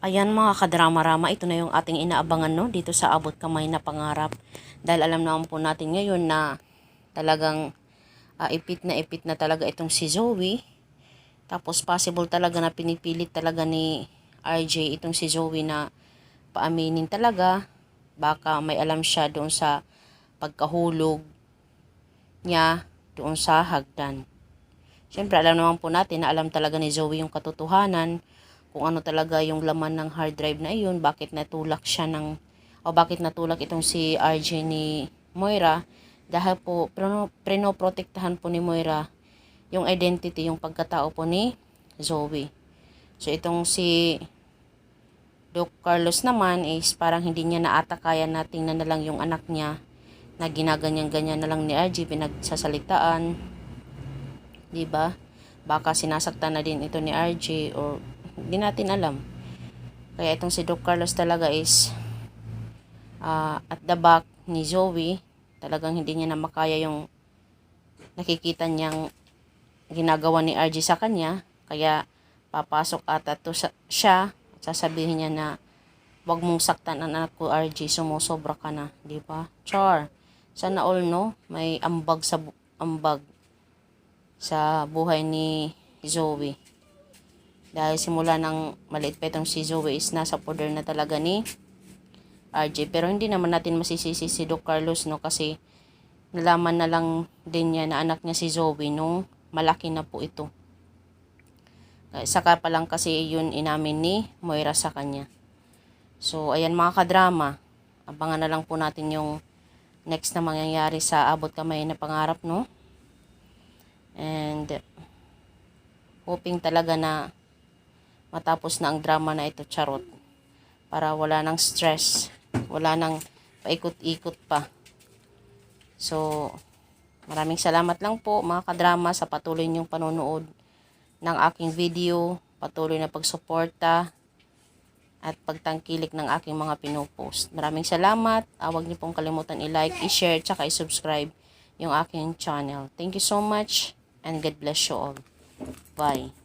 Ayan mga kadrama-rama, ito na yung ating inaabangan no, dito sa Abot Kamay na Pangarap. Dahil alam naman po natin ngayon na talagang ipit na talaga itong si Zoe. Tapos possible talaga na pinipilit talaga ni RJ itong si Zoe na paaminin talaga. Baka may alam siya doon sa pagkahulog niya doon sa hagdan. Siyempre alam naman po natin na alam talaga ni Zoe yung katotohanan, kung ano talaga yung laman ng hard drive na iyon, bakit natulak siya bakit natulak itong si RJ ni Moira, dahil po prinoprotektahan po ni Moira yung identity, yung pagkatao po ni Zoe. So itong si Doc Carlos naman is parang hindi niya naatakayan na tingnan na lang yung anak niya na ginaganyan-ganyan na lang ni RJ, pinagsasalitaan, di ba? Baka sinasaktan na din ito ni RJ or hindi natin alam. Kaya itong si Doc Carlos talaga is at the back ni Zoe. Talagang hindi niya na makaya yung nakikita niyang ginagawa ni RJ sa kanya. Kaya papasok ata to siya at sasabihin niya na wag mong saktan ang anak ko RJ, sumusobra ka na, di ba? Char. Sana all no, may ambag sa buhay ni Zoe. Dahil simula ng maliit pa itong si Zoe is nasa poder na talaga ni RJ. Pero hindi naman natin masisisi si Doc Carlos no, kasi nalaman na lang din niya na anak niya si Zoe nung malaki na po ito. Saka pa lang kasi yun inamin ni Moira sa kanya. So ayan mga kadrama, abangan na lang po natin yung next na mangyayari sa Abot Kamay na Pangarap no. And hoping talaga na matapos na ang drama na ito, charot. Para wala nang stress, wala nang paikot-ikot pa. So, maraming salamat lang po mga kadrama sa patuloy niyong panonood ng aking video, patuloy na pagsuporta at pagtangkilik ng aking mga pinopost. Maraming salamat. Huwag niyo pong kalimutan i-like, i-share, tsaka i-subscribe yung aking channel. Thank you so much and God bless you all. Bye.